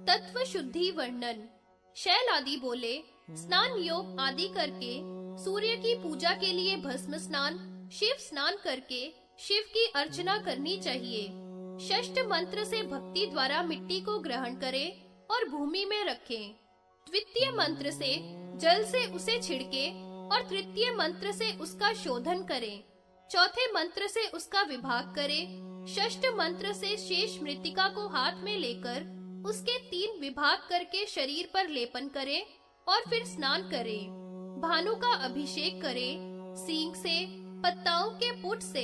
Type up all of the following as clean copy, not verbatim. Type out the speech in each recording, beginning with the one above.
तत्व शुद्धि वर्णन। शैल आदि बोले, स्नान योग आदि करके सूर्य की पूजा के लिए भस्म स्नान, शिव स्नान करके शिव की अर्चना करनी चाहिए। षष्ठ मंत्र से भक्ति द्वारा मिट्टी को ग्रहण करें और भूमि में रखें। द्वितीय मंत्र से जल से उसे छिड़के और तृतीय मंत्र से उसका शोधन करें। चौथे मंत्र से उसका विभाग करें। षष्ठ मंत्र से शेष मृत्तिका को हाथ में लेकर उसके 3 विभाग करके शरीर पर लेपन करें और फिर स्नान करें। भानु का अभिषेक करें। सींग से, पत्ताओं के पुट से,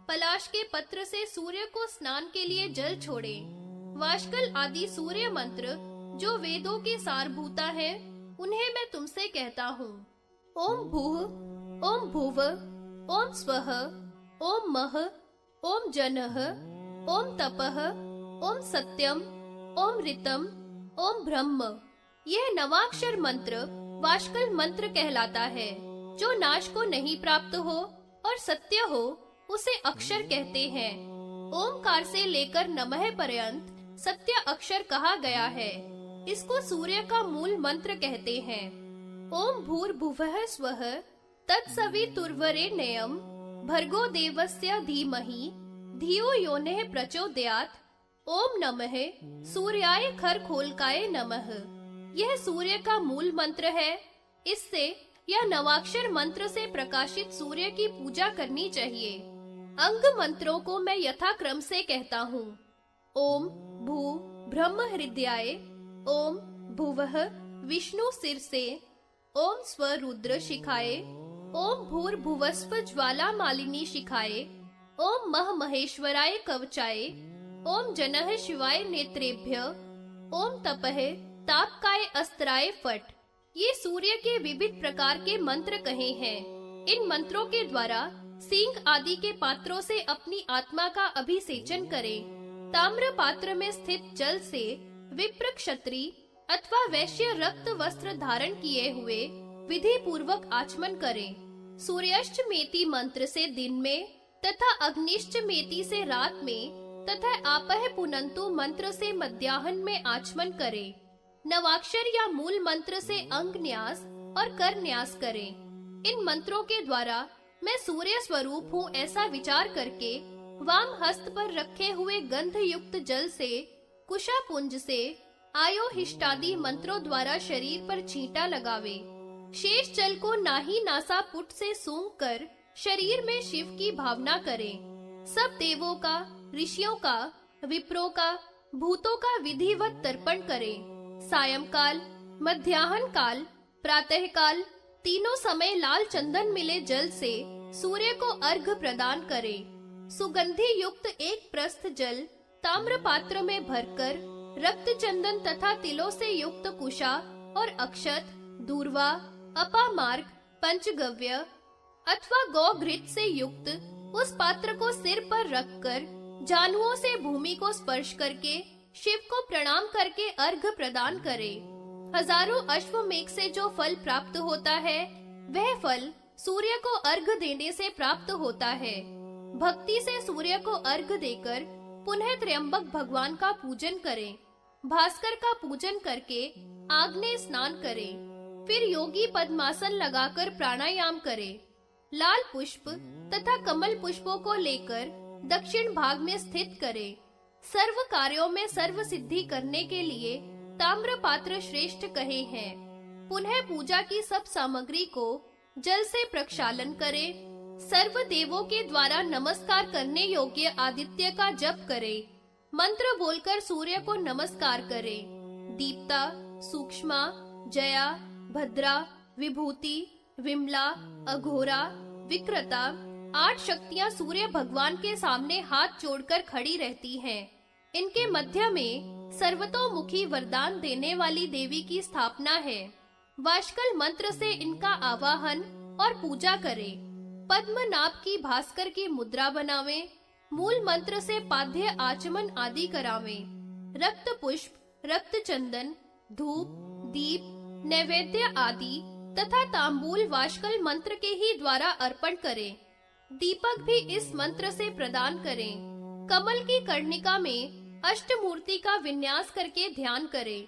पलाश के पत्र से सूर्य को स्नान के लिए जल छोड़ें। वाष्कल आदि सूर्य मंत्र जो वेदों के सारभूता हैं, उन्हें मैं तुमसे कहता हूँ। ओम भूः, ओम भुव, ओम स्वः, ओम मः, ओम जनः, ओम तपः, ओम सत्यम, ओम ऋतम, ओम ब्रह्म। यह नवाक्षर मंत्र वाष्कल मंत्र कहलाता है। जो नाश को नहीं प्राप्त हो और सत्य हो, उसे अक्षर कहते हैं। ओमकार से लेकर नमः पर्यंत सत्य अक्षर कहा गया है। इसको सूर्य का मूल मंत्र कहते हैं। ओम भूर्भुवः स्वः तत्सवितुर्वरेण्यं भर्गो देवस्य धीमहि धियो योनः प्रचोदयात्। ओम नमः सूर्याय खरखोलकाय नमः। यह सूर्य का मूल मंत्र है। इससे या नवाक्षर मंत्र से प्रकाशित सूर्य की पूजा करनी चाहिए। अंग मंत्रों को मैं यथाक्रम से कहता हूँ। ओम भू ब्रह्म हृदयाय, ओम भुवः विष्णु शिरसे, ओम स्वरुद्र शिखाए, ओम भूर्भुवस्व ज्वाला मालिनी शिखाए, ओम मह महेश्वराय कवचाय, ओम जनः शिवाय नेत्रेभ्य, ओम तपः तापकाय अस्त्राय फट। ये सूर्य के विविध प्रकार के मंत्र कहे हैं। इन मंत्रों के द्वारा सींग आदि के पात्रों से अपनी आत्मा का अभिसेचन करें। ताम्र पात्र में स्थित जल से विप्र क्षत्रिय अथवा वैश्य रक्त वस्त्र धारण किए हुए विधि पूर्वक आचमन करें। सूर्याष्टमेति मंत्र से दिन में तथा अग्निष्टमेति से रात में तथा आपह पुनंतु मंत्र से मध्याह्न में आचमन करें। नवाक्षर या मूल मंत्र से अंग न्यास और कर न्यास करें। इन मंत्रों के द्वारा मैं सूर्य स्वरूप हूँ ऐसा विचार करके वाम हस्त पर रखे हुए गंध युक्त जल से, कुशा पुंज से, आयोहिष्टादि मंत्रों द्वारा शरीर पर छींटा लगावे। शेष जल को नाही नासा पुट से सूंघ कर शरीर में शिव की भावना करें। सब देवों का, ऋषियों का, विप्रों का, भूतों का विधिवत तर्पण करें। सायंकाल, मध्याह्न काल, प्रातः काल तीनों समय लाल चंदन मिले जल से सूर्य को अर्घ प्रदान करें। सुगंधि युक्त एक प्रस्थ जल ताम्र पात्र में भरकर रक्त चंदन तथा तिलों से युक्त कुशा और अक्षत, दूर्वा, अपामार्ग, पंचगव्य अथवा गौ घृत से युक्त उस पात्र को सिर पर रखकर जानुओं से भूमि को स्पर्श करके शिव को प्रणाम करके अर्घ प्रदान करें। हजारों अश्वमेघ से जो फल प्राप्त होता है, वह फल सूर्य को अर्घ देने से प्राप्त होता है। भक्ति से सूर्य को अर्घ देकर पुनः त्र्यंबक भगवान का पूजन करें। भास्कर का पूजन करके आग्नेय स्नान करें। फिर योगी पद्मासन लगाकर प्राणायाम करें। लाल पुष्प तथा कमल पुष्पों को लेकर दक्षिण भाग में स्थित करें। सर्व कार्यों में सर्व सिद्धि करने के लिए ताम्र पात्र श्रेष्ठ कहे हैं। पुनः पूजा की सब सामग्री को जल से प्रक्षालन करें। सर्व देवों के द्वारा नमस्कार करने योग्य आदित्य का जप करें। मंत्र बोलकर सूर्य को नमस्कार करें। दीप्ता, सूक्ष्मा, जया, भद्रा, विभूति, विमला, अघोरा, विक्रता 8 शक्तियां सूर्य भगवान के सामने हाथ जोड़कर खड़ी रहती हैं। इनके मध्य में सर्वतोमुखी वरदान देने वाली देवी की स्थापना है। वाष्कल मंत्र से इनका आवाहन और पूजा करें। पद्मनाभ की भास्कर की मुद्रा बनावें। मूल मंत्र से पाद्य आचमन आदि करावें। रक्त पुष्प, रक्त चंदन, धूप, दीप, नैवेद्य आदि तथा तांबूल वाष्कल मंत्र के ही द्वारा अर्पण करें। दीपक भी इस मंत्र से प्रदान करें। कमल की कर्णिका में अष्टमूर्ति का विन्यास करके ध्यान करें।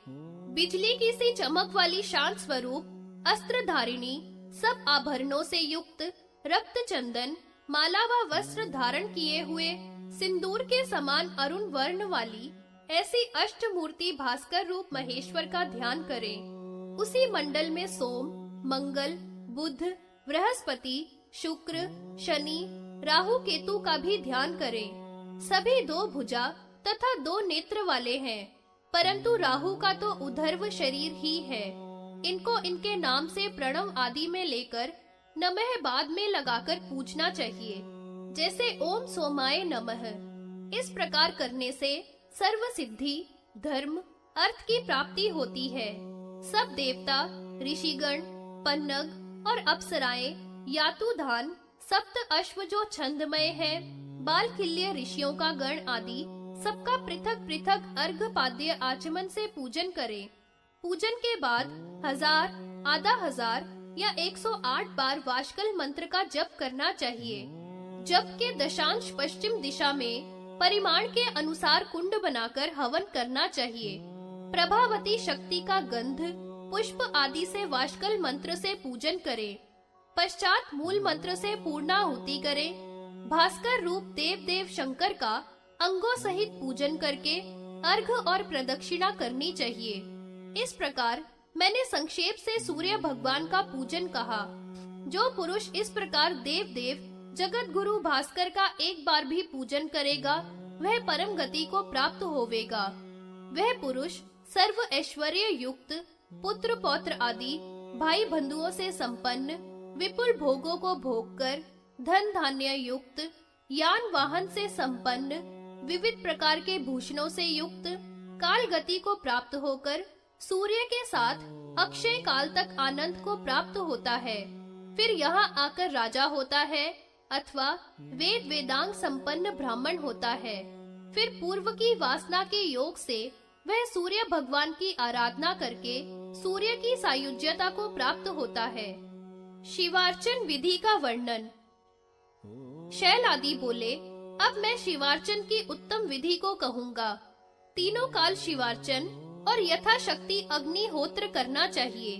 बिजली की सी चमक वाली शांत स्वरूप अस्त्र धारिणी, सब आभरणों से युक्त, रक्त चंदन माला व वस्त्र धारण किए हुए, सिंदूर के समान अरुण वर्ण वाली ऐसी अष्टमूर्ति भास्कर रूप महेश्वर का ध्यान करें। उसी मंडल में सोम, मंगल, बुध, बृहस्पति, शुक्र, शनि, राहु, केतु का भी ध्यान करें। सभी दो भुजा तथा दो नेत्र वाले हैं, परंतु राहु का तो उधर्व शरीर ही है। इनको इनके नाम से प्रणव आदि में लेकर नमः बाद में लगाकर पूछना चाहिए, जैसे ओम सोमाय नमः। इस प्रकार करने से सर्व सिद्धि, धर्म, अर्थ की प्राप्ति होती है। सब देवता, ऋषिगण, पन्नग और अप्सराएं, यातुधान, सप्त अश्व जो छंदमय है, बालखिल्य ऋषियों का गण आदि सबका पृथक पृथक अर्घपाद्य आचमन से पूजन करें। पूजन के बाद 1000, आधा हजार या 108 बार वाष्कल मंत्र का जप करना चाहिए। जप के दशांश पश्चिम दिशा में परिमाण के अनुसार कुंड बनाकर हवन करना चाहिए। प्रभावती शक्ति का गंध, पुष्प आदि से वाष्कल मंत्र से पूजन करें। पश्चात मूल मंत्र से पूर्णाहुति करें। भास्कर रूप देव देव शंकर का अंगों सहित पूजन करके अर्घ और प्रदक्षिणा करनी चाहिए। इस प्रकार मैंने संक्षेप से सूर्य भगवान का पूजन कहा। जो पुरुष इस प्रकार देव देव जगत गुरु भास्कर का एक बार भी पूजन करेगा, वह परम गति को प्राप्त होवेगा। वह पुरुष सर्व ऐश्वर्य युक्त, पुत्र पौत्र आदि भाई बंधुओं से संपन्न, विपुल भोगों को भोगकर, धन धान्य युक्त, यान वाहन से संपन्न, विविध प्रकार के भूषणों से युक्त, काल गति को प्राप्त होकर सूर्य के साथ अक्षय काल तक आनंद को प्राप्त होता है। फिर यहाँ आकर राजा होता है अथवा वेद वेदांग संपन्न ब्राह्मण होता है। फिर पूर्व की वासना के योग से वह सूर्य भगवान की आराधना करके सूर्य की सायुज्यता को प्राप्त होता है। शिवार्चन विधि का वर्णन। शैल आदि बोले, अब मैं शिवार्चन की उत्तम विधि को कहूँगा। तीनों काल शिवार्चन और यथाशक्ति अग्निहोत्र करना चाहिए।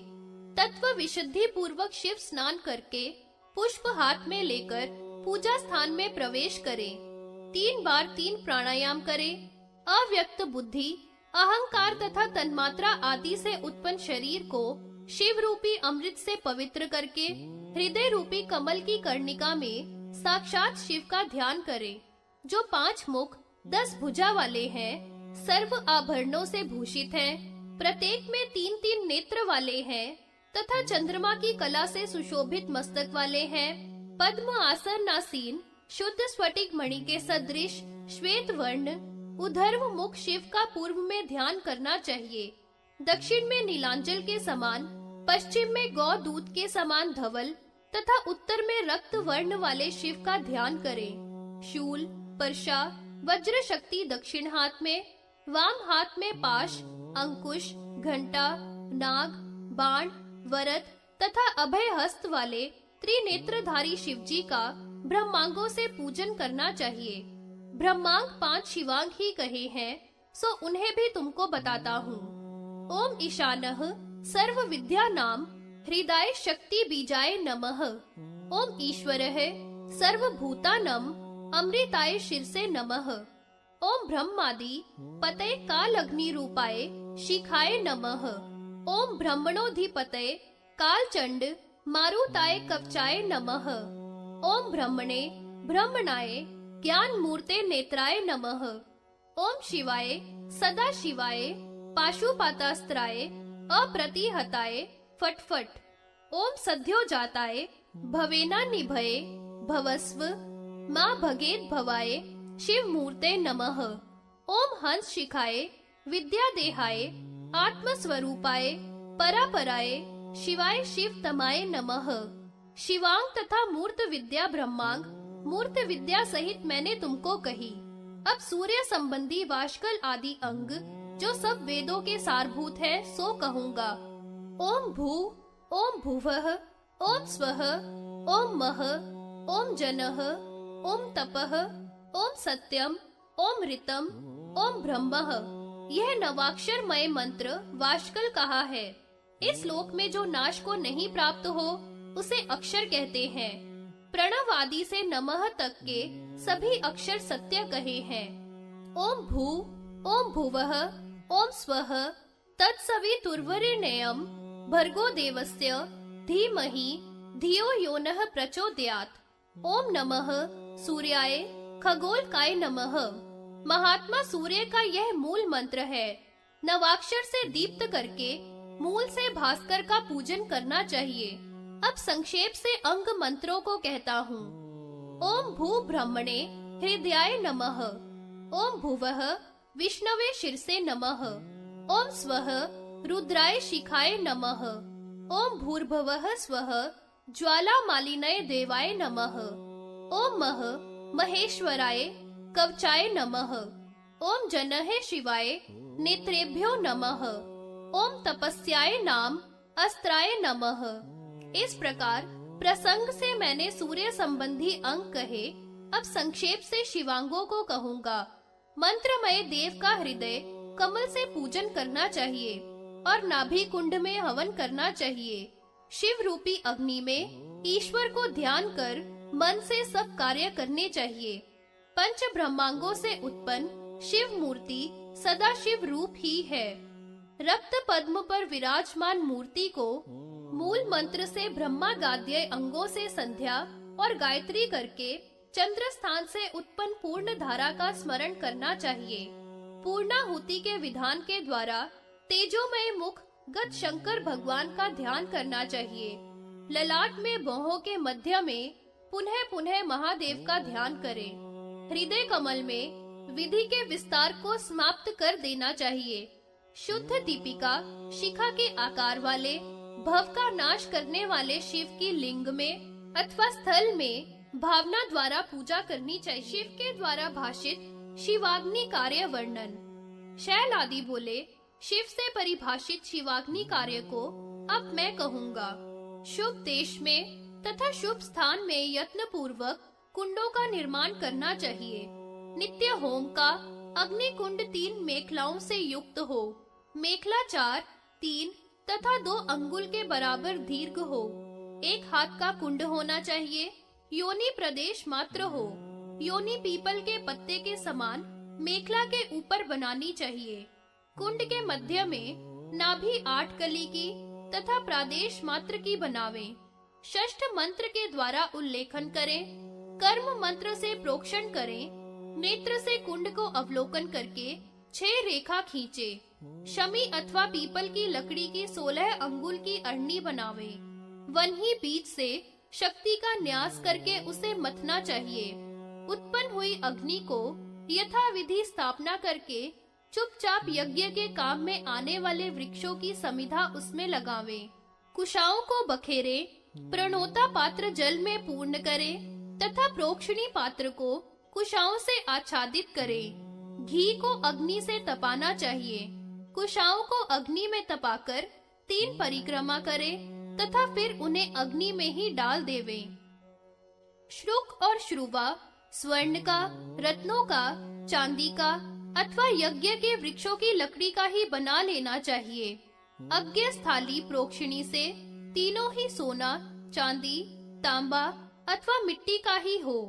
तत्व विशुद्धि पूर्वक शिव स्नान करके पुष्प हाथ में लेकर पूजा स्थान में प्रवेश करें। 3 बार 3 प्राणायाम करें। अव्यक्त बुद्धि, अहंकार तथा तन्मात्रा आदि से उत्पन्न शरीर को शिव रूपी अमृत से पवित्र करके हृदय रूपी कमल की कर्णिका में साक्षात शिव का ध्यान करें, जो 5 मुख 10 भुजा वाले हैं, सर्व आभरणों से भूषित हैं, प्रत्येक में 3-3 नेत्र वाले हैं तथा चंद्रमा की कला से सुशोभित मस्तक वाले हैं, पद्म आसन आसीन, शुद्ध स्फटिक मणि के सदृश श्वेत वर्ण, उधर्व मुख शिव का पूर्व में ध्यान करना चाहिए। दक्षिण में नीलांचल के समान, पश्चिम में गौ दूत के समान धवल तथा उत्तर में रक्त वर्ण वाले शिव का ध्यान करें। शूल, परशा, वज्र शक्ति दक्षिण हाथ में, वाम हाथ में पाश, अंकुश, घंटा, नाग, बाण, वरद तथा अभय हस्त वाले त्रिनेत्रधारी शिवजी का ब्रह्मांगों से पूजन करना चाहिए। ब्रह्मांग 5 शिवांग ही कहे हैं, सो उन्हें भी तुमको बताता हूँ। ओम ईशानः सर्व विद्या नाम हृदय शक्ति बीजाय नमः। ओम ईश्वरः सर्वभूतानां अमृताय शीर्षे नमः। ओम ब्रह्मादि पतये काल अग्नि रूपाय शिखाय नमः। ओम ब्रह्मणोधिपतये कालचंड मारुताय कवचाय नमः। ओम ब्रह्मणे ब्रह्मणाय ज्ञान मूर्ते नेत्राय नमः। ओम शिवाय सदा शिवाय पाशुपातास्त्राय अप्रतिहताय फटफट। ओम सद्यो जाताय भवेना निभये भवस्व माँ भगेत भवाय शिव मूर्ते नमः। ओम हंस शिखाय विद्या देहाय आत्मस्वरूपाय परापराय शिवाय शिव तमाय नमः। शिवांग तथा मूर्त विद्या ब्रह्मांग मूर्त विद्या सहित मैंने तुमको कही। अब सूर्य संबंधी वाष्कल आदि अंग जो सब वेदों के सारभूत है सो कहूँगा। ओम भू, ओम भुवः, ओम स्वः, ओम मह, ओम जनः, ओम तपः, ओम सत्यम, ओम ऋतम, ओम ब्रह्मः, यह नवाक्षरमय मंत्र वाष्कल कहा है। इस श्लोक में जो नाश को नहीं प्राप्त हो उसे अक्षर कहते हैं। प्रणव आदि से नमः तक के सभी अक्षर सत्य कहे हैं। ओम भू, ओम भुवः, ओम स्वः तत्सवितुर्वरेण्यं भर्गो देवस्य धीमहि धियो यो नः प्रचोदयात्। ओम नमः सूर्याय खगोलकाय नमः। महात्मा सूर्य का यह मूल मंत्र है। नवाक्षर से दीप्त करके मूल से भास्कर का पूजन करना चाहिए। अब संक्षेप से अंग मंत्रों को कहता हूँ। ओम भू ब्रह्मणे हृदयाय नमः। ओम भुवः विष्णवे शिरसे नमः। ओम स्वः रुद्राय शिखाय नमः। ओम भूर्भुवः स्वः ज्वालामालिनये देवाय नमः। ओम मह महेश्वराय कवचाय नमः। ओम जनहे शिवाय नेत्रेभ्यो नमः। ओम तपस्याय नाम अस्त्राय नमः। इस प्रकार प्रसंग से मैंने सूर्य संबंधी अंग कहे। अब संक्षेप से शिवांगों को कहूँगा। मंत्रमय देव का हृदय कमल से पूजन करना चाहिए और नाभि कुंड में हवन करना चाहिए। शिव रूपी अग्नि में ईश्वर को ध्यान कर मन से सब कार्य करने चाहिए। पंच ब्रह्मांगों से उत्पन्न शिव मूर्ति सदा शिव रूप ही है। रक्त पद्म पर विराजमान मूर्ति को मूल मंत्र से ब्रह्मा गाद्य अंगों से संध्या और गायत्री करके चंद्र स्थान से उत्पन्न पूर्ण धारा का स्मरण करना चाहिए। पूर्णाहुति के विधान के द्वारा तेजोमय मुख गत शंकर भगवान का ध्यान करना चाहिए। ललाट में भौहों के मध्य में पुनः पुनः महादेव का ध्यान करें। हृदय कमल में विधि के विस्तार को समाप्त कर देना चाहिए। शुद्ध दीपिका शिखा के आकार वाले भव का नाश करने वाले शिव की लिंग में अथवा स्थल में भावना द्वारा पूजा करनी चाहिए। शिव के द्वारा भाषित शिवाग्नि कार्य वर्णन। शैल आदि बोले शिव से परिभाषित शिवाग्नि कार्य को अब मैं कहूँगा। शुभ देश में तथा शुभ स्थान में यत्न पूर्वक कुंडों का निर्माण करना चाहिए। नित्य होम का अग्नि कुंड 3 मेखलाओं से युक्त हो। मेखला 4, 3 तथा 2 अंगुल के बराबर दीर्घ हो। 1 हाथ का कुंड होना चाहिए। योनि प्रदेश मात्र हो। योनि पीपल के पत्ते के समान मेखला के ऊपर बनानी चाहिए। कुंड के मध्य में नाभि 8 कली की तथा प्रादेश मात्र की बनावें। षष्ठ मंत्र के द्वारा उल्लेखन करें। कर्म मंत्र से प्रोक्षण करें। नेत्र से कुंड को अवलोकन करके 6 रेखा खींचे। शमी अथवा पीपल की लकड़ी की 16 अंगुल की अरणी बनावे। वन्ही बीज से शक्ति का न्यास करके उसे मथना चाहिए। उत्पन्न हुई अग्नि को यथा विधि स्थापना करके चुपचाप यज्ञ के काम में आने वाले वृक्षों की समिधा उसमें लगावे। कुशाओं को बखेरे। प्रणोता पात्र जल में पूर्ण करे तथा प्रोक्षणी पात्र को कुशाओं से आच्छादित करे। घी को अग्नि से तपाना चाहिए। कुशाओं को अग्नि में तपाकर 3 परिक्रमा करे तथा फिर उन्हें अग्नि में ही डाल देवे। श्रुक और श्रुवा स्वर्ण का, रत्नों का, चांदी का अथवा यज्ञ के वृक्षों की लकड़ी का ही बना लेना चाहिए। अज्ञ स्थाली प्रोक्षणी से तीनों ही सोना, चांदी, तांबा अथवा मिट्टी का ही हो।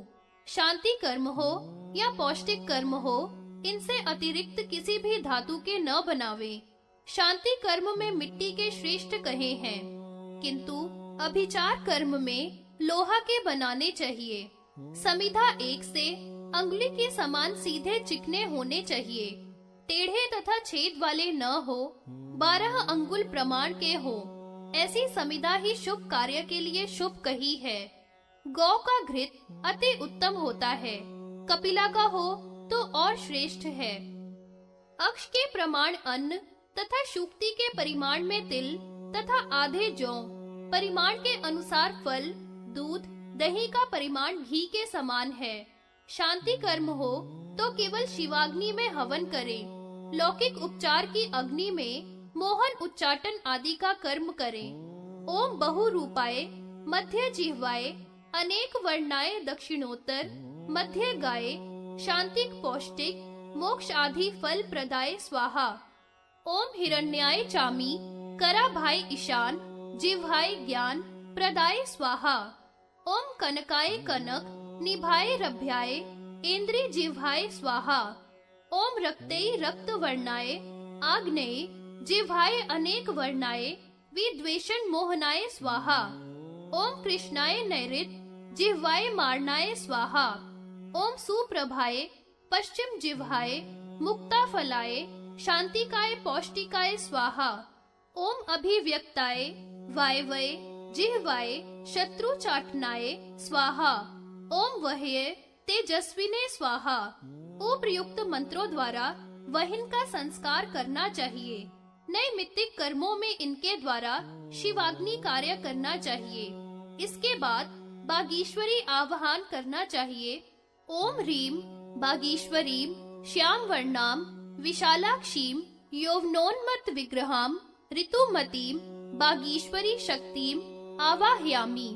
शांति कर्म हो या पौष्टिक कर्म हो, इनसे अतिरिक्त किसी भी धातु के न बनावे। शांति कर्म में मिट्टी के श्रेष्ठ कहे हैं, किंतु अभिचार कर्म में लोहा के बनाने चाहिए। समिधा 1 से अंगुली के समान सीधे चिकने होने चाहिए। टेढ़े तथा छेद वाले न हो। 12 अंगुल प्रमाण के हो। ऐसी समिधा ही शुभ कार्य के लिए शुभ कही है। गौ का घृत अति उत्तम होता है। कपिला का हो तो और श्रेष्ठ है। अक्ष के प्रमाण अन्न तथा शुक्ति के परिमाण में तिल तथा आधे जौ, परिमाण के अनुसार फल, दूध, दही का परिमाण घी के समान है। शांति कर्म हो तो केवल शिवाग्नि में हवन करें। लौकिक उपचार की अग्नि में मोहन उच्चाटन आदि का कर्म करें। ओम बहुरूपाय मध्य जिह्वाय अनेक वर्णाय दक्षिणोत्तर मध्य गाये शांतिक पौष्टिक मोक्ष आदि फल प्रदाय स्वाहा। ओम हिरण्याय चामी कराभाय ईशान जिह्वाय ज्ञान प्रदाय स्वाहा। ओम कनकाय कनक निभाय रभ्याय इंद्री जिह्वाय स्वाहा। ओम रक्तै रक्त वर्णाय आग्नेय जिह्वाय अनेक वर्णाय विद्वेषण मोहनाय स्वाहा। ओम कृष्णाय नैऋत जिह्वाय मारणाय स्वाहा। ओम सुप्रभाय पश्चिम जिह्वाय मुक्ता फलाय शांतिकाय पौष्टिकाय स्वाहा। ओम अभिव्यक्ताय वायवय जिह्वाय शत्रु चाटनाय स्वाहा। ओम वह्य तेजस्विने स्वाहा। उपर्युक्त मंत्रों द्वारा वहिन का संस्कार करना चाहिए। नैमित्तिक कर्मों में इनके द्वारा शिवाग्नि कार्य करना चाहिए। इसके बाद बागीश्वरी आवाहन करना चाहिए। ओम ह्रीम बागीश्वरीम श्याम वर्णाम विशालाक्षीम यौवनोन्मत्त विग्रहाम ऋतुमतीम बागीश्वरी शक्तिम आवाहयामी।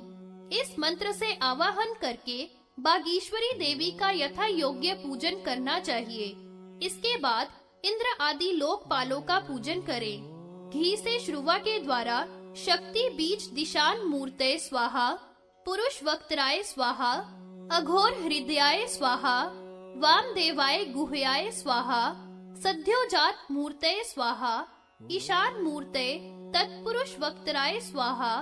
इस मंत्र से आवाहन करके बागीश्वरी देवी का यथा योग्य पूजन करना चाहिए। इसके बाद इंद्र आदि लोकपालों का पूजन करें। घी से श्रुवा के द्वारा शक्ति बीज दिशान मूर्ते स्वाहा, पुरुष वक्त्राय स्वाहा, अघोर हृदयाय स्वाहा, वामदेवाय गुह्याय स्वाहा, सद्योजात मूर्ते स्वाहा, ईशान मूर्ते तत्पुरुष वक्त्राय स्वाहा,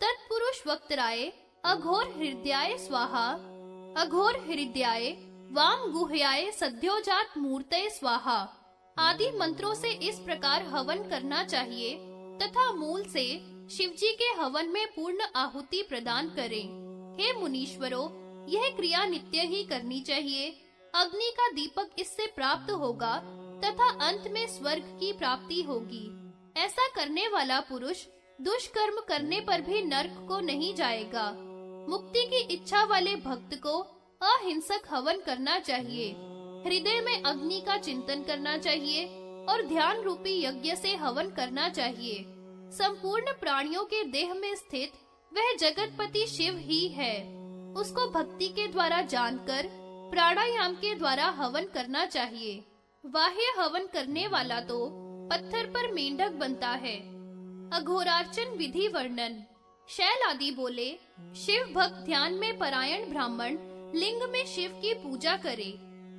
तत्पुरुष वक्त्राय अघोर हृदयाय स्वाहा, अघोर हृदयाय वाम गुह्याय सद्योजात मूर्ते स्वाहा आदि मंत्रों से इस प्रकार हवन करना चाहिए तथा मूल से शिवजी के हवन में पूर्ण आहुति प्रदान करें। हे मुनीश्वरों, यह क्रिया नित्य ही करनी चाहिए। अग्नि का दीपक इससे प्राप्त होगा तथा अंत में स्वर्ग की प्राप्ति होगी। ऐसा करने वाला पुरुष दुष्कर्म करने पर भी नरक को नहीं जाएगा। मुक्ति की इच्छा वाले भक्त को अहिंसक हवन करना चाहिए। हृदय में अग्नि का चिंतन करना चाहिए और ध्यान रूपी यज्ञ से हवन करना चाहिए। संपूर्ण प्राणियों के देह में स्थित वह जगतपति शिव ही है। उसको भक्ति के द्वारा जानकर प्राणायाम के द्वारा हवन करना चाहिए। बाह्य हवन करने वाला तो पत्थर पर मेंढक बनता है। अघोरार्चन विधि वर्णन। शैल आदि बोले, शिव भक्त ध्यान में परायण ब्राह्मण लिंग में शिव की पूजा करे।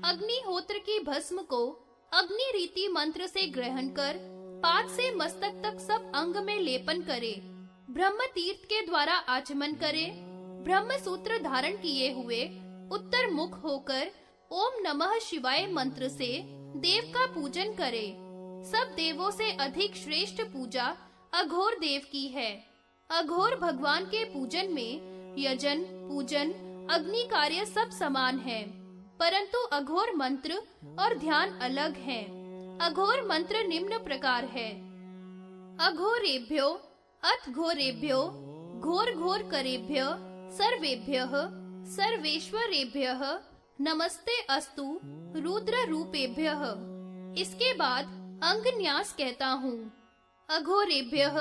अग्निहोत्र की भस्म को अग्नि रीति मंत्र से ग्रहण कर पाद से मस्तक तक सब अंग में लेपन करे। ब्रह्म तीर्थ के द्वारा आचमन करे। ब्रह्म सूत्र धारण किए हुए उत्तर मुख होकर ओम नमः शिवाय मंत्र से देव का पूजन करे। सब देवों से अधिक श्रेष्ठ पूजा अघोर देव की है। अघोर भगवान के पूजन में यजन, पूजन, अग्नि कार्य सब समान है, परंतु अघोर मंत्र और ध्यान अलग हैं। अघोर मंत्र निम्न प्रकार है। अघोरेभ्यो अथ घोरेभ्यो घोर घोर करेभ्य सर्वेभ्यः सर्वेश्वरेभ्यः नमस्ते अस्तु रुद्र रूपेभ्यः। इसके बाद अंग न्यास कहता हूँ। अघोरेभ्यः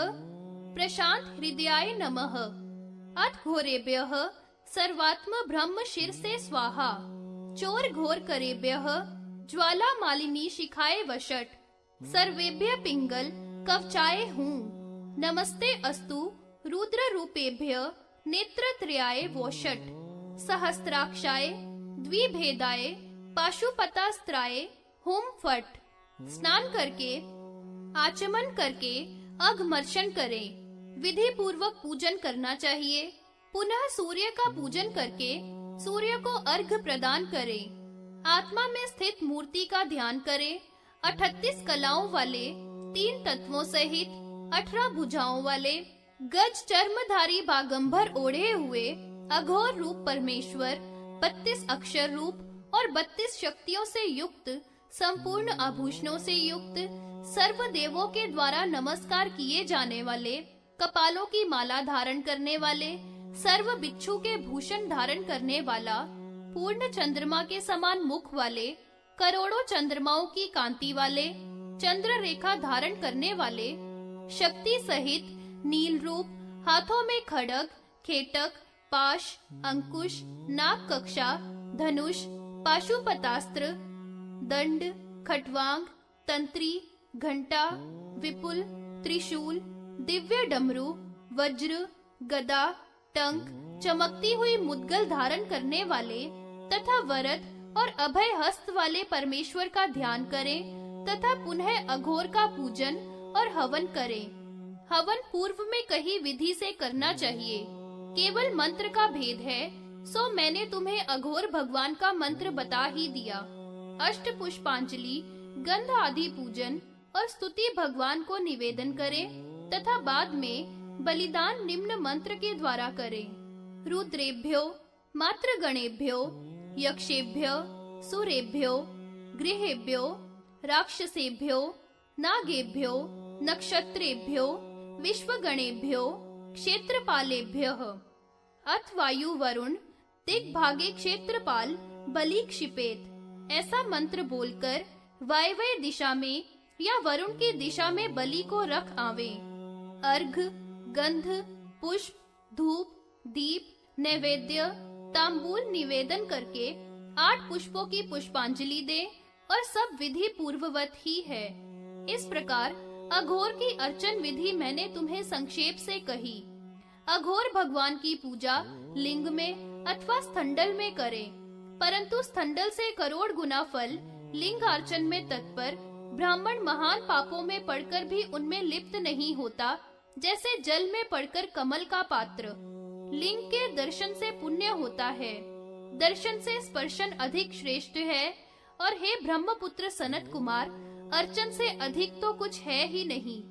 प्रशांत हृदयाय नमः। अथ घोरेभ्यः सर्वात्म ब्रह्म शिर से स्वाहा। चोर घोर करेभ्यः ज्वाला मालिनी शिखाए वशट। सर्वेभ्य पिंगल कवचाए हूँ। नमस्ते अस्तु रुद्र रूपेभ्य नेत्रत्रयाय वोषट। सहस्त्राक्षाय द्विभेदाय पाशुपतास्त्राय हुम फट। स्नान करके आचमन करके अघमर्शन करें। विधि पूर्वक पूजन करना चाहिए। पुनः सूर्य का पूजन करके सूर्य को अर्घ प्रदान करें। आत्मा में स्थित मूर्ति का ध्यान करें। 38 कलाओं वाले 3 तत्वों सहित 18 भुजाओं वाले गज चर्मधारी बागंबर ओढ़े हुए अघोर रूप परमेश्वर 32 अक्षर रूप और 32 शक्तियों से युक्त संपूर्ण आभूषणों से युक्त सर्व देवों के द्वारा नमस्कार किए जाने वाले कपालों की माला धारण करने वाले सर्व बिच्छू के भूषण धारण करने वाला पूर्ण चंद्रमा के समान मुख वाले करोड़ों चंद्रमाओं की कांति वाले चंद्र रेखा धारण करने वाले शक्ति सहित नील रूप हाथों में खड्ग खेटक पाश अंकुश नाग कक्षा धनुष पाशुपतास्त्र दंड, खटवांग, तंत्री, घंटा, विपुल, त्रिशूल, दिव्य डमरू, वज्र, गदा, टंक, चमकती हुई मुद्गल धारण करने वाले तथा वरद और अभय हस्त वाले परमेश्वर का ध्यान करें तथा पुनः अघोर का पूजन और हवन करें। हवन पूर्व में कही विधि से करना चाहिए। केवल मंत्र का भेद है, सो मैंने तुम्हें अघोर भगवान का मंत्र बता ही दिया। अष्ट पुष्पांजलि, गंध आदि पूजन और स्तुति भगवान को निवेदन करें तथा बाद में बलिदान निम्न मंत्र के द्वारा करें। रुद्रेभ्यो, मातृगणेभ्यो, यक्षेभ्यो, सुरेभ्यो, गृहेभ्यो, राक्षसेभ्यो, नागेभ्यो, नक्षत्रेभ्यो, विश्वगणेभ्यो, क्षेत्रपालेभ्यः। अथ वायु वरुण दिग्भागे क्षेत्रपाल बलि क्षिपेत, ऐसा मंत्र बोलकर वायव्य दिशा में या वरुण की दिशा में बलि को रख आवे। अर्घ, गंध, पुष्प, धूप, दीप, नैवेद्य, तांबूल निवेदन करके 8 पुष्पों की पुष्पांजलि दे और सब विधि पूर्ववत ही है। इस प्रकार अघोर की अर्चन विधि मैंने तुम्हें संक्षेप से कही। अघोर भगवान की पूजा लिंग में अथवा स्थंडल में करें, परंतु स्थंडल से करोड़ गुना फल लिंग अर्चन में तत्पर ब्राह्मण महान पापों में पड़कर भी उनमें लिप्त नहीं होता, जैसे जल में पड़कर कमल का पात्र। लिंग के दर्शन से पुण्य होता है, दर्शन से स्पर्शन अधिक श्रेष्ठ है। और हे ब्रह्मपुत्र सनत कुमार, अर्चन से अधिक तो कुछ है ही नहीं।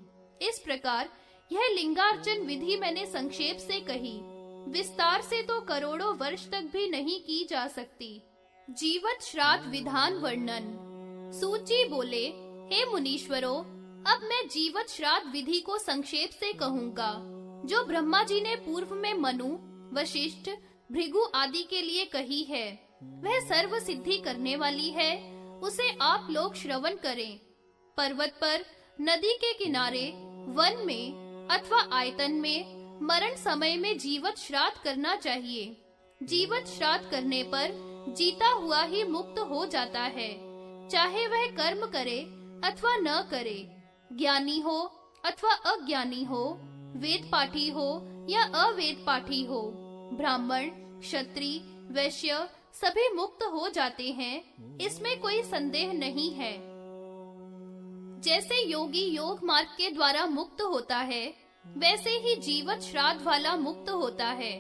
इस प्रकार यह लिंगार्चन विधि मैंने संक्षेप से कही, विस्तार से तो करोड़ों वर्ष तक भी नहीं की जा सकती। जीवत श्राद्ध विधान वर्णन। सूची बोले, हे मुनीश्वरों, अब मैं जीवत श्राद्ध विधि को संक्षेप से कहूँगा, जो ब्रह्मा जी ने पूर्व में मनु, वशिष्ठ, भृगु आदि के लिए कही है। वह सर्व सिद्धि करने वाली है, उसे आप लोग श्रवण करें। पर्वत पर, नदी के किनारे, वन में अथवा आयतन में मरण समय में जीवत श्राद्ध करना चाहिए। जीवत श्राद्ध करने पर जीता हुआ ही मुक्त हो जाता है, चाहे वह कर्म करे अथवा न करे, ज्ञानी हो अथवा अज्ञानी हो, वेद पाठी हो या अवेद पाठी हो, ब्राह्मण, क्षत्रिय, वैश्य सभी मुक्त हो जाते हैं, इसमें कोई संदेह नहीं है। जैसे योगी योग मार्ग के द्वारा मुक्त होता है, वैसे ही जीवत श्राद्ध वाला मुक्त होता है।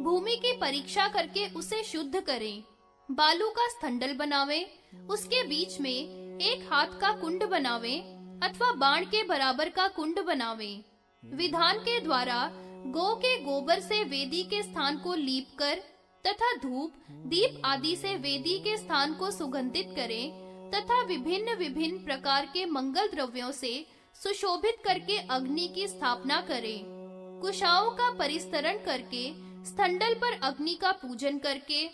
भूमि की परीक्षा करके उसे शुद्ध करें, बालू का स्थंडल बनावें, उसके बीच में 1 हाथ का कुंड बनावें अथवा बाण के बराबर का कुंड बनावें। विधान के द्वारा गौ के गोबर से वेदी के स्थान को लीप कर तथा धूप, दीप आदि से वेदी के स्थान को सुगंधित करें तथा विभिन्न विभिन्न प्रकार के मंगल द्रव्यों से सुशोभित करके अग्नि की स्थापना करें। कुशाओं का परिस्तरण करके स्थंडल पर अग्नि का पूजन करके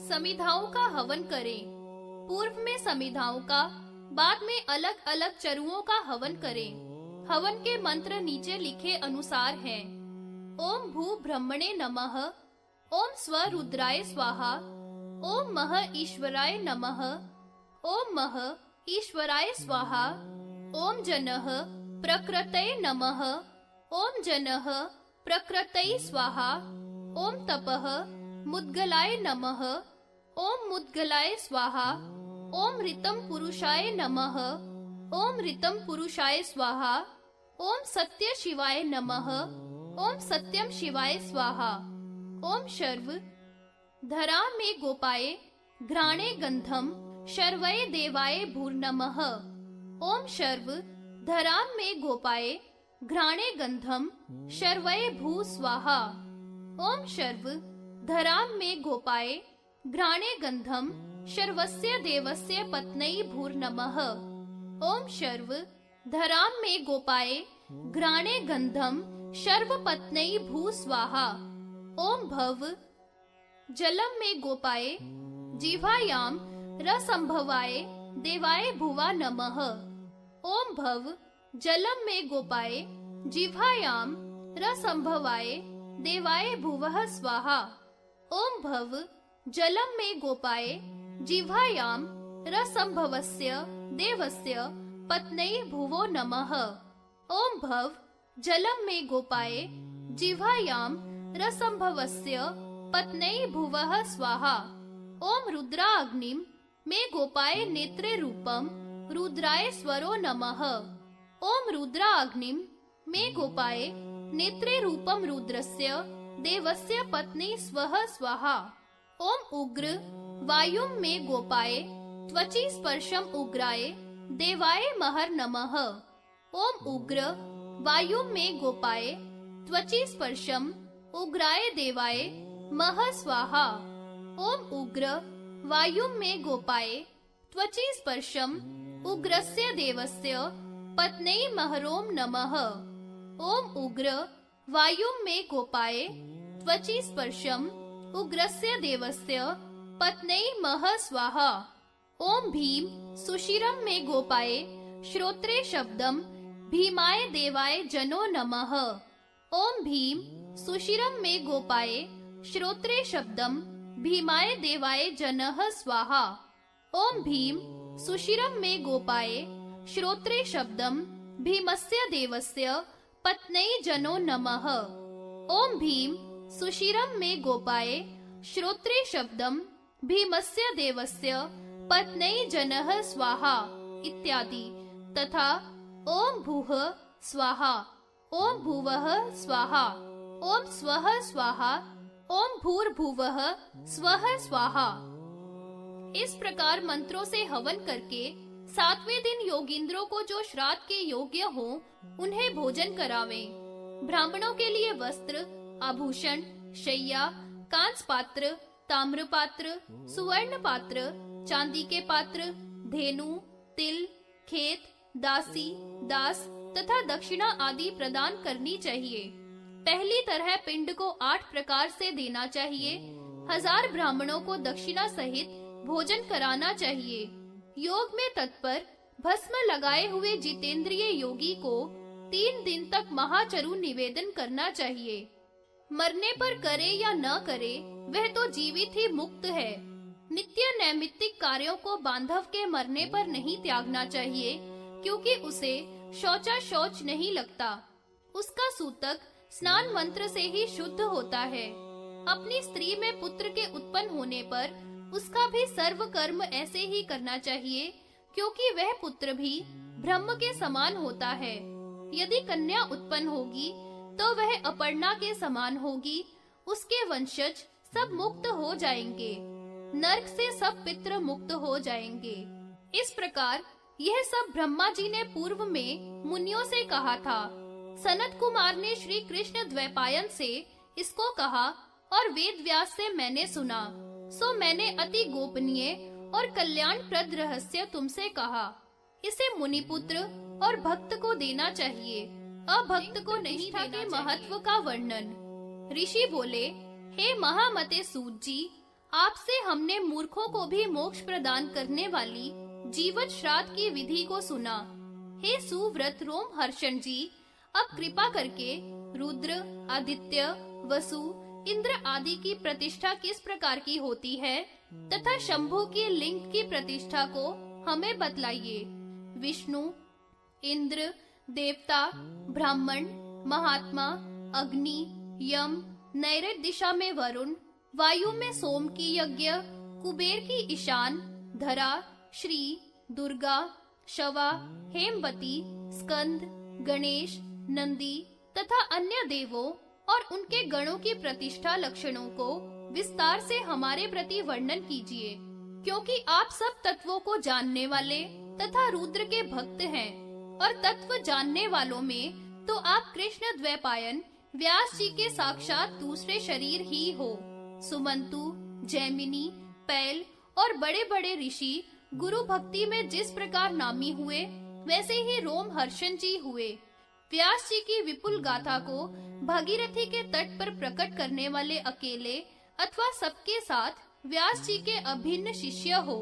समिधाओं का हवन करें। पूर्व में समिधाओं का, बाद में अलग अलग चरुओं का हवन करें। हवन के मंत्र नीचे लिखे अनुसार हैं। ओम भू ब्रह्मणे नमः, ओम स्व रुद्राय स्वाहा, ओम मह ईश्वराय नमः, ओम मह ईश्वराय स्वाहा, ओम जनः प्रकृतये नमः, ओम जनः प्रकृतये स्वाहा, ओम तपः मुद्गलाय नमः, ओम मुद्गलाय स्वाहा, ओम ऋतम पुरुषाय नमः, ओम ऋतम पुरुषाय स्वाहा, ओम सत्य शिवाय नमः, ओम सत्यम शिवाय स्वाहा, ओम शर्व धरा में गोपाये घ्राणे गंधम शर्वये देवाय भूर्नमः, ओम शर्व धराम में गोपाये घ्राणे गंधम शर्वये भू स्वाहा, ओम शर्व धराम में गोपाये घ्राणे गंधम शर्वस्य देवस्य पत्न्यै भूर्नमः, ओम शर्व धराम में गोपाये घ्राणे गंधम शर्व पत्न्यै भू स्वाहा, ओम भव जलम में गोपाये जिह्वायाम रसंभवाय देवाय भुवा नमः, ओम भव जलम में गोपाये जिह्वायाम रसंभवाय देवाय भुवः स्वाहा, ओम भव जलम में गोपाये जिह्वायाम रसंभवस्य देवस्य पत्न्यै भुवो नमः। ओम भव जलम में गोपाये जिह्वायां रसंभवस्य पत्न्यै भुवः स्वाहा। ओम रुद्रा अग्निम में गोपाये नेत्रे रूपम रुद्राय स्वरो नमः। ओम रुद्रा अग्निम में गोपाये नेत्रे रूपम रुद्रस्य देवस्य पत्नी स्वः स्वाहा। ओम उग्र वायुम में गोपाये त्वचि स्पर्शम उग्राय देवाय महर नमः। ओम उग्र वायुम में गोपाये त्वचि स्पर्शम उग्राय देवाय मह स्वाहा। ओम उग्र वायुम में गोपाये त्वचि स्पर्शम उग्रस्य देवस्य पत्न्यै महरोम नमः। ओम उग्र वायुम में गोपाये त्वचि स्पर्शम उग्रस्य देवस्य पत्न्यै मह स्वाहा। ओम भीम सुशिरम में गोपाये श्रोत्रे शब्दम भीमाय देवाय जनो नमः। ओम भीम सुशिरम में गोपाये श्रोत्रे शब्दम भीमाय देवाय जनः स्वाहा। ओम भीम सुशिरम में गोपाये श्रोत्रे शब्दम भीमस्य देवस्य पत्न्यै जनो नमः। ओम भीम सुशिरम में गोपाये श्रोत्रे शब्दम भीमस्य देवस्य पत्न्यै जनः स्वाहा इत्यादि तथा ओम भूः स्वाहा, ओम भुवः स्वाहा, ओम स्वः स्वाहा, ओम भूर्भुवः स्वः स्वाहा। इस प्रकार मंत्रों से हवन करके 7वें दिन योगिंद्रों को जो श्राद्ध के योग्य हो उन्हें भोजन करावें। ब्राह्मणों के लिए वस्त्र, आभूषण, शैया, कांस पात्र, ताम्र पात्र, सुवर्ण पात्र, चांदी के पात्र, धेनु, तिल, खेत, दासी, दास तथा दक्षिणा आदि प्रदान करनी चाहिए। पहली तरह पिंड को 8 प्रकार से देना चाहिए। 1000 ब्राह्मणों को दक्षिणा सहित भोजन कराना चाहिए। योग में तत्पर भस्म लगाए हुए जितेंद्रिय योगी को 3 दिन तक महाचरु निवेदन करना चाहिए। मरने पर करे या न करे वह तो जीवित ही मुक्त है। नित्य नैमित्तिक कार्यों को बांधव के मरने पर नहीं त्यागना चाहिए, क्योंकि उसे शौचा शौच नहीं लगता। उसका सूतक स्नान मंत्र से ही शुद्ध होता है। अपनी स्त्री में पुत्र के उत्पन्न होने पर उसका भी सर्व कर्म ऐसे ही करना चाहिए, क्योंकि वह पुत्र भी ब्रह्म के समान होता है। यदि कन्या उत्पन्न होगी तो वह अपर्णा के समान होगी। उसके वंशज सब मुक्त हो जाएंगे। नरक से सब पितृ मुक्त हो जाएंगे। इस प्रकार यह सब ब्रह्मा जी ने पूर्व में मुनियों से कहा था। सनत कुमार ने श्री कृष्ण द्वैपायन से इसको कहा और वेद व्यास से मैंने सुना। सो मैंने अति गोपनीय और कल्याणप्रद रहस्य तुमसे कहा। इसे मुनिपुत्र और भक्त को देना चाहिए, अभक्त को नहीं देना चाहिए। महत्व का वर्णन। ऋषि बोले, हे महामते सूत जी, आपसे हमने मूर्खों को भी मोक्ष प्रदान करने वाली जीवत श्राद्ध की विधि को सुना। हे सुव्रत रोम हर्षण जी, अब कृपा करके रुद्र, आदित्य, वसु, इंद्र आदि की प्रतिष्ठा किस प्रकार की होती है तथा शंभु की लिंग की प्रतिष्ठा को हमें बतलाइए। विष्णु, इंद्र, देवता, ब्राह्मण, महात्मा, अग्नि, यम, नैऋत्य दिशा में वरुण, वायु में सोम की यज्ञ, कुबेर की ईशान, धरा, श्री, दुर्गा, शवा, हेमवती, स्कंद, गणेश, नंदी तथा अन्य देवों और उनके गणों की प्रतिष्ठा लक्षणों को विस्तार से हमारे प्रति वर्णन कीजिए, क्योंकि आप सब तत्वों को जानने वाले तथा रुद्र के भक्त हैं। और तत्व जानने वालों में तो आप कृष्ण द्वैपायन व्यास जी के साक्षात दूसरे शरीर ही हो। सुमंतु, जैमिनी, पैल और बड़े बड़े ऋषि गुरु भक्ति में जिस प्रकार नामी हुए, वैसे ही रोम हर्षण जी हुए। व्यास जी की विपुल गाथा को भागीरथी के तट पर प्रकट करने वाले अकेले अथवा सबके साथ व्यास जी के अभिन्न शिष्य हो।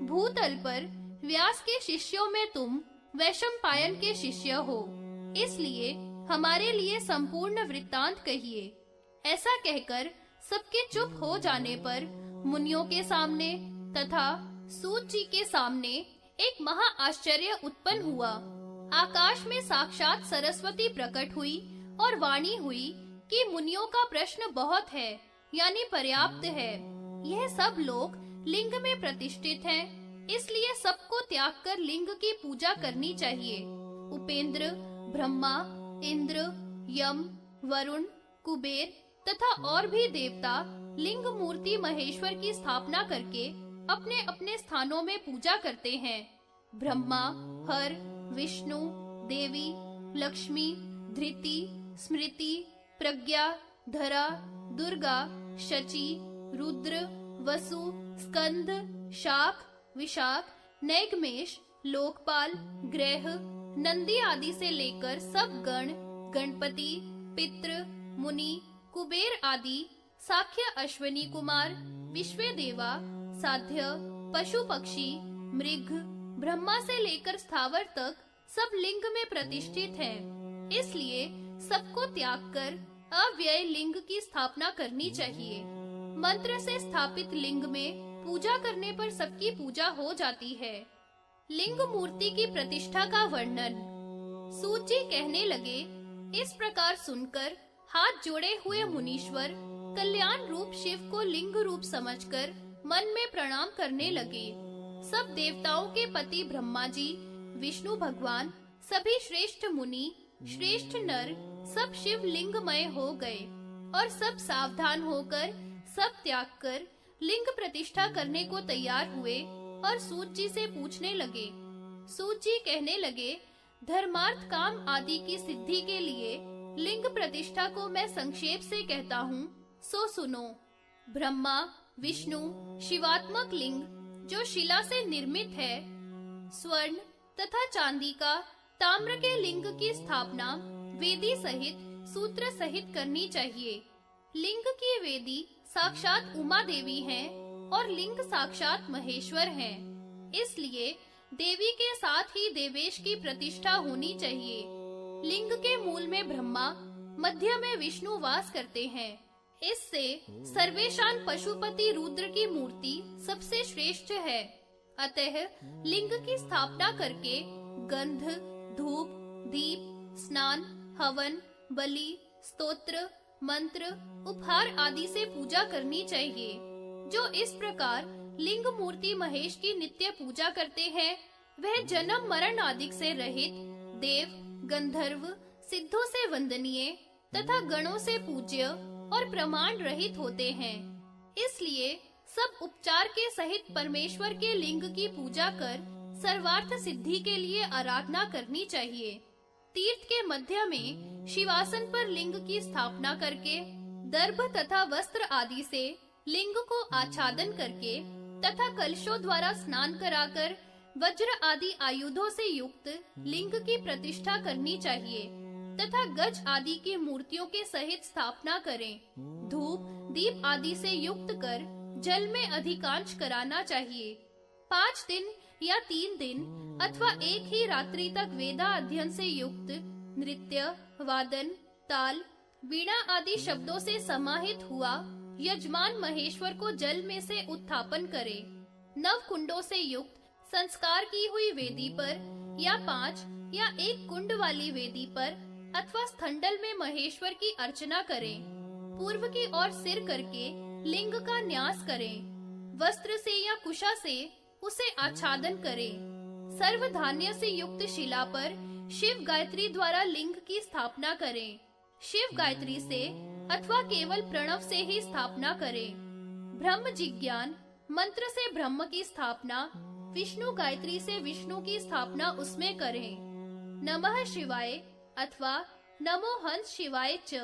भूतल पर व्यास के शिष्यों में तुम वैशंपायन के शिष्य हो, इसलिए हमारे लिए संपूर्ण वृत्तांत कहिए। ऐसा कहकर सबके चुप हो जाने पर मुनियों के सामने तथा सूत जी के सामने एक महा आश्चर्य उत्पन्न हुआ। आकाश में साक्षात सरस्वती प्रकट हुई और वाणी हुई कि मुनियों का प्रश्न बहुत है, यानी पर्याप्त है। यह सब लोग लिंग में प्रतिष्ठित हैं, इसलिए सबको त्याग कर लिंग की पूजा करनी चाहिए। उपेंद्र, ब्रह्मा, इंद्र, यम, वरुण, कुबेर तथा और भी देवता लिंग मूर्ति महेश्वर की स्थापना करके अपने अपने स्थानों में पूजा करते हैं। ब्रह्मा हर, विष्णु, देवी, लक्ष्मी, धृति, स्मृति, प्रज्ञा, धरा, दुर्गा, शची, रुद्र, वसु, स्कंद, शाक, विशाख, नैगमेश, लोकपाल, ग्रह, नंदी आदि से लेकर सब गण, गणपति, पितृ, मुनि, कुबेर आदि, साख्य, अश्विनी कुमार, विश्वेदेवा, साध्य, पशु पक्षी, मृग, ब्रह्मा से लेकर स्थावर तक सब लिंग में प्रतिष्ठित हैं। इसलिए सबको त्याग कर अव्यय लिंग की स्थापना करनी चाहिए। मंत्र से स्थापित लिंग में पूजा करने पर सबकी पूजा हो जाती है। लिंग मूर्ति की प्रतिष्ठा का वर्णन। सूत जी कहने लगे, इस प्रकार सुनकर हाथ जोड़े हुए मुनीश्वर कल्याण रूप शिव को लिंग रूप समझकर मन में प्रणाम करने लगे। सब देवताओं के पति ब्रह्मा जी, विष्णु भगवान, सभी श्रेष्ठ मुनि, श्रेष्ठ नर सब शिव लिंगमय हो गए और सब सावधान होकर सब त्याग कर लिंग प्रतिष्ठा करने को तैयार हुए और सूत जी से पूछने लगे। सूत जी कहने लगे, धर्मार्थ काम आदि की सिद्धि के लिए लिंग प्रतिष्ठा को मैं संक्षेप से कहता हूँ, सो सुनो। ब्रह्मा, विष्णु, शिवात्मक लिंग जो शिला से निर्मित है, स्वर्ण तथा चांदी का, ताम्र के लिंग की स्थापना वेदी सहित सूत्र सहित करनी चाहिए। लिंग की वेदी साक्षात उमा देवी हैं और लिंग साक्षात महेश्वर हैं। इसलिए देवी के साथ ही देवेश की प्रतिष्ठा होनी चाहिए। लिंग के मूल में ब्रह्मा, मध्य में विष्णु वास करते हैं। इससे सर्वेशान पशुपति रुद्र की मूर्ति सबसे श्रेष्ठ है। अतः लिंग की स्थापना करके गंध, धूप, दीप, स्नान, हवन, बलि, स्तोत्र, मंत्र, उपहार आदि से पूजा करनी चाहिए। जो इस प्रकार लिंग मूर्ति महेश की नित्य पूजा करते हैं, वह जन्म मरण आदि से रहित देव, गंधर्व, सिद्धों से वंदनीय तथा गणों से पूज्य और प्रमाण रहित होते हैं। इसलिए सब उपचार के सहित परमेश्वर के लिंग की पूजा कर सर्वार्थ सिद्धि के लिए आराधना करनी चाहिए। तीर्थ के मध्य में शिवासन पर लिंग की स्थापना करके दर्भ तथा वस्त्र आदि से लिंग को आच्छादन करके तथा कलशों द्वारा स्नान कराकर वज्र आदि आयुधों से युक्त लिंग की प्रतिष्ठा करनी चाहिए तथा गज आदि की मूर्तियों के सहित स्थापना करें। धूप, दीप आदि से युक्त कर जल में अधिकांश कराना चाहिए। 5 दिन या 3 दिन अथवा एक ही रात्रि तक वेदा अध्ययन से युक्त नृत्य, वादन, ताल, वीणा आदि शब्दों से समाहित हुआ यजमान महेश्वर को जल में से उत्थापन करे। 9 कुंडों से युक्त संस्कार की हुई वेदी पर या 5 या 1 कुंड वाली वेदी पर अथवा स्थंडल में महेश्वर की अर्चना करें। पूर्व की ओर सिर करके लिंग का न्यास करें। वस्त्र से या कुशा से उसे आच्छादन करें। सर्व धान्य से युक्त शिला पर शिव गायत्री द्वारा लिंग की स्थापना करें। शिव गायत्री से अथवा केवल प्रणव से ही स्थापना करें। ब्रह्म जिज्ञान मंत्र से ब्रह्म की स्थापना, विष्णु गायत्री से विष्णु की स्थापना उसमें करें। नमः शिवाय अथवा नमो हंस शिवाय च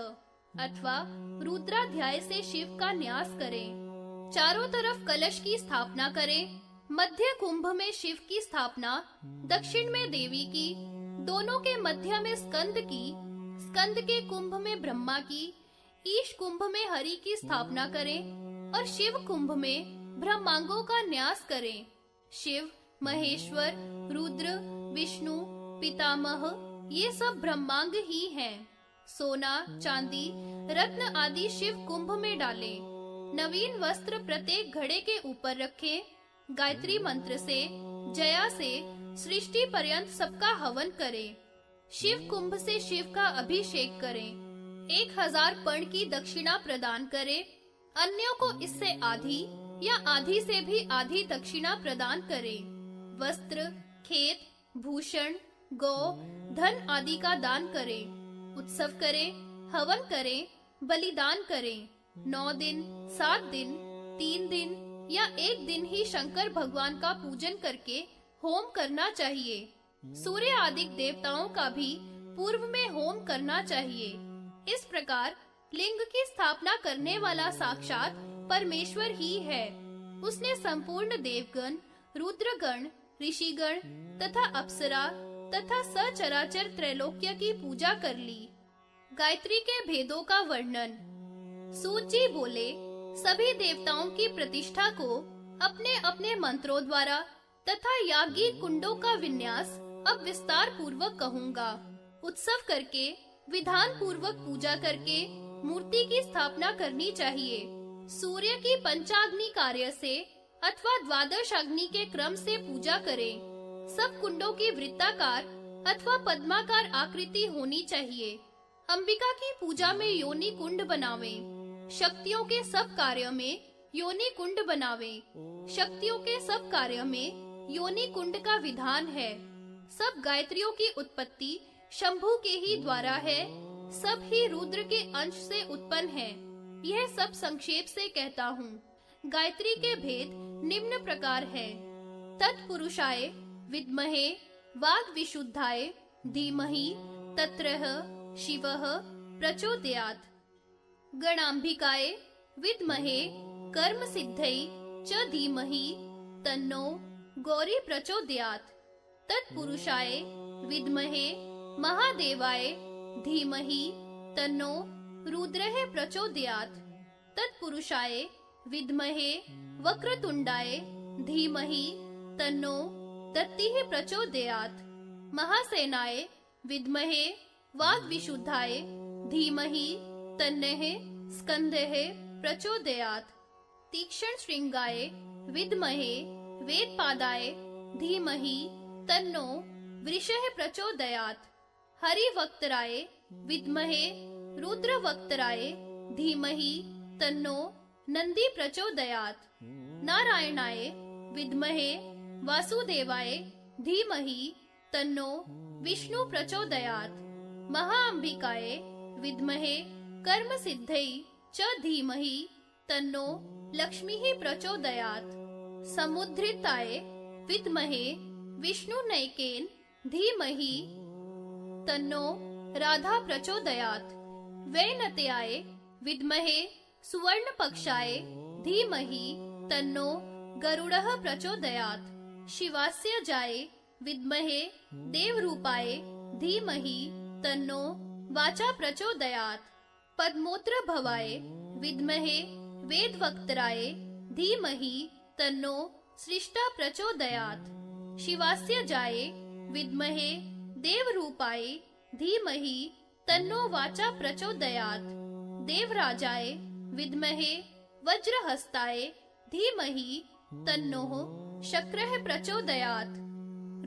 अथवा रुद्राध्याय से शिव का न्यास करें। चारों तरफ कलश की स्थापना करें। मध्य कुंभ में शिव की स्थापना, दक्षिण में देवी की, दोनों के मध्य में स्कंद की, स्कंद के कुंभ में ब्रह्मा की, ईश कुंभ में हरि की स्थापना करें और शिव कुंभ में ब्रह्मांगों का न्यास करें। शिव, महेश्वर, रुद्र, विष्णु, पितामह ये सब ब्रह्मांग ही हैं। सोना, चांदी, रत्न आदि शिव कुंभ में डालें। नवीन वस्त्र प्रत्येक घड़े के ऊपर रखें। गायत्री मंत्र से, जया से सृष्टि पर्यंत सबका हवन करें। शिव कुंभ से शिव का अभिषेक करें। 1000 पर्ण की दक्षिणा प्रदान करें। अन्यों को इससे आधी या आधी से भी आधी दक्षिणा प्रदान करें। वस्त्र, खेत, भूषण, गौ, धन आदि का दान करें। उत्सव करें, हवन करें, बलिदान करें। 9 दिन, 7 दिन, 3 दिन या 1 दिन ही शंकर भगवान का पूजन करके होम करना चाहिए। सूर्य आदि देवताओं का भी पूर्व में होम करना चाहिए। इस प्रकार लिंग की स्थापना करने वाला साक्षात परमेश्वर ही है। उसने संपूर्ण देवगण, रुद्रगण, ऋषिगण तथा अप्सरा तथा सचराचर त्रैलोक्य की पूजा कर ली। गायत्री के भेदों का वर्णन। सूत जी बोले, सभी देवताओं की प्रतिष्ठा को अपने अपने मंत्रों द्वारा तथा यागी कुंडों का विन्यास अब विस्तार पूर्वक कहूँगा। उत्सव करके, विधान पूर्वक पूजा करके मूर्ति की स्थापना करनी चाहिए। सूर्य की पंचाग्नि कार्य से अथवा 12 अग्नि के क्रम से पूजा करें। सब कुंडों की वृत्ताकार अथवा पद्माकार आकृति होनी चाहिए। अंबिका की पूजा में योनि कुंड बनावें। शक्तियों के सब कार्यों में योनि कुंड बनावें। शक्तियों के सब कार्यों में योनि कुंड का विधान है। सब गायत्रियों की उत्पत्ति शंभु के ही द्वारा है। सब ही रुद्र के अंश से उत्पन्न है। यह सब संक्षेप से कहता हूँ। गायत्री के भेद निम्न प्रकार है। तत्पुरुषाय विद्महे वाग विशुद्धाय धीमहि तत्रः शिवः प्रचोदयात्। गणांबिकाय विद्महे कर्म सिद्धै च धीमहि तन्नो गौरी प्रचोदयात्। तत्पुरुषाय विद्महे महादेवाय धीमहि तन्नो रुद्रः प्रचोदयात्। तत्पुरुषाय विद्महे वक्रतुंडाय धीमहि तन्नो दत्तिः प्रचोदयात्। महासेनाय विद्महे वाग्विशुद्धाय धीमहि तन्नः स्कंदः प्रचोदयात्। तीक्ष्ण श्रृंगाय विद्महे वेदपादाय धीमहि तन्नो वृषः प्रचोदयात्। हरिवक्त्राय विद्महे रुद्रवक्त्राय धीमहि तन्नो नंदी प्रचोदयात्। नारायणाय विद्महे वासुदेवाय धीमहि तन्नो विष्णु प्रचोदयात्। महाअंबिकाय विद्महे कर्म सिद्धै च धीमहि तन्नो लक्ष्मीः प्रचोदयात्। समुद्रिताय विद्महे विष्णुनैकेन धीमहि तन्नो राधा प्रचोदयात्। वैनत्याय विद्महे सुवर्णपक्षाय धीमहि तन्नो गरुडः प्रचोदयात्। शिवास्य जाय विद्महे देवरूपाय धीमहि तन्नो वाचा प्रचोदयात्। पद्मोत्र भवाय विद्महे वेदवक्त्राय धीमहि तन्नो सृष्टा प्रचोदयात्। शिवास्य जाय विद्महे देवरूपाय धीमहि तन्नो वाचा प्रचोदयात्। देवराजाय विद्महे वज्रहस्ताय धीमहि तन्नो शक्रः प्रचोदयात्।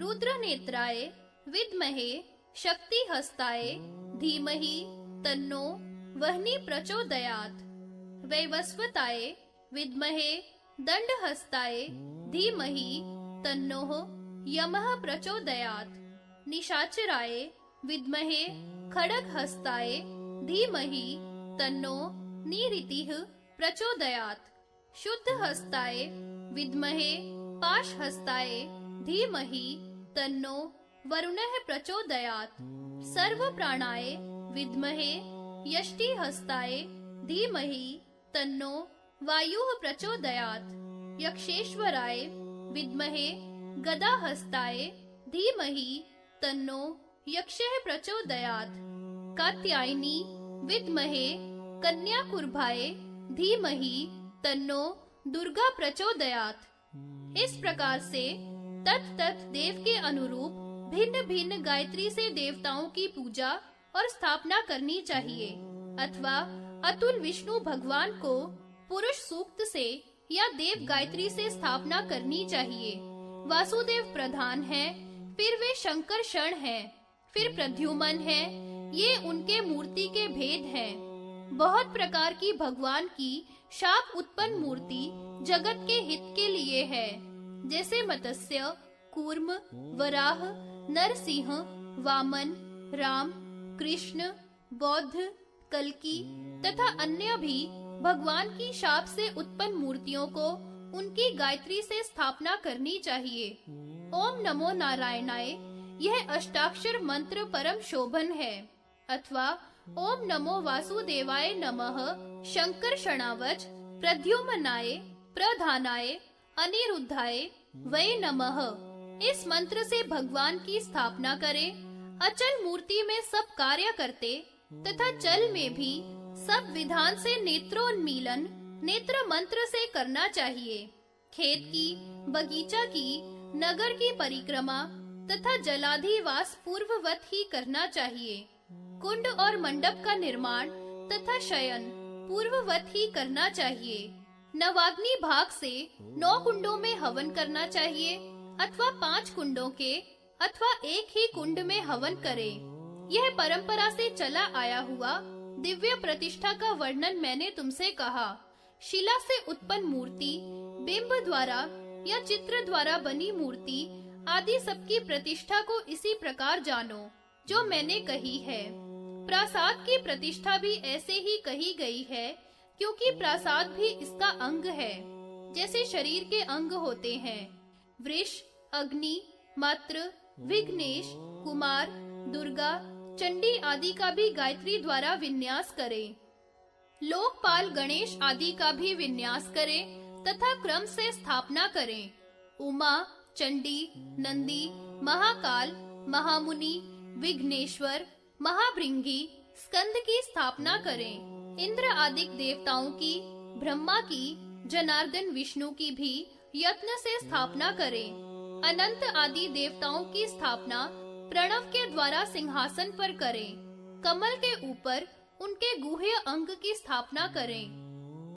रुद्रनेत्राय विद्महे शक्तिहस्ताय धीमहि तन्नो वह्नि प्रचोदयात्। वैवस्वताय विद्महे दंडहस्ताय धीमहि तन्नो यमः प्रचोदयात्। निशाचराय विद्महे खड्गहस्ताय धीमहि तन्नो निऋतिः प्रचोदयात्। शुद्धहस्ताय विद्महे पाशहस्ताय धीमहि तन्नो वरुणः प्रचोदयात्। सर्वप्राणाय विद्महे यष्टिहस्ताय धीमहि तन्नो वायुः प्रचोदयात्। यक्षेश्वराय विद्महे गदाहस्ताय धीमहि तन्नो यक्षः प्रचोदयात्। कात्यायनी विद्महे कन्याकुर्भाय धीमहि तन्नो दुर्गा प्रचोदयात्। इस प्रकार से तत् देव के अनुरूप भिन्न भिन्न गायत्री से देवताओं की पूजा और स्थापना करनी चाहिए, अथवा अतुल विष्णु भगवान को पुरुष सूक्त से या देव गायत्री से स्थापना करनी चाहिए। वासुदेव प्रधान है, फिर वे शंकर शरण है, फिर प्रद्युमन है। ये उनके मूर्ति के भेद हैं। बहुत प्रकार की भगवान की शाप उत्पन्न मूर्ति जगत के हित के लिए है, जैसे मत्स्य, कूर्म, वराह, नरसिंह, वामन, राम, कृष्ण, बौद्ध, कल्की तथा अन्य भी भगवान की शाप से उत्पन्न मूर्तियों को उनकी गायत्री से स्थापना करनी चाहिए। ओम नमो नारायणाय यह अष्टाक्षर मंत्र परम शोभन है, अथवा ओम नमो वासुदेवाय नमः शंकर शणावच प्रद्युम्नाय प्रधानाय अनिरुद्धाय वै नमः। इस मंत्र से भगवान की स्थापना करें। अचल मूर्ति में सब कार्य करते तथा चल में भी सब विधान से नेत्रोन्मीलन नेत्र मंत्र से करना चाहिए। खेत की, बगीचा की, नगर की परिक्रमा तथा जलाधिवास पूर्ववत ही करना चाहिए। कुंड और मंडप का निर्माण तथा शयन पूर्ववत ही करना चाहिए। नवाग्नि भाग से 9 कुंडों में हवन करना चाहिए, अथवा 5 कुंडों के अथवा एक ही कुंड में हवन करें। यह परंपरा से चला आया हुआ दिव्य प्रतिष्ठा का वर्णन मैंने तुमसे कहा। शिला से उत्पन्न मूर्ति, बिंब द्वारा या चित्र द्वारा बनी मूर्ति आदि सबकी प्रतिष्ठा को इसी प्रकार जानो जो मैंने कही है। प्रासाद की प्रतिष्ठा भी ऐसे ही कही गई है, क्योंकि प्रासाद भी इसका अंग है, जैसे शरीर के अंग होते हैं। वृष, अग्नि, मात्र, विघ्नेश, कुमार, दुर्गा, चंडी आदि का भी गायत्री द्वारा विन्यास करें। लोकपाल गणेश आदि का भी विन्यास करें तथा क्रम से स्थापना करें। उमा, चंडी, नंदी, महाकाल, महामुनि, विघ्नेश्वर, महाभृंगी, स्कंद की स्थापना करें। इंद्र आदि देवताओं की, ब्रह्मा की, जनार्दन विष्णु की भी यत्न से स्थापना करें। अनंत आदि देवताओं की स्थापना प्रणव के द्वारा सिंहासन पर करें। कमल के ऊपर उनके गुह्य अंग की स्थापना करें।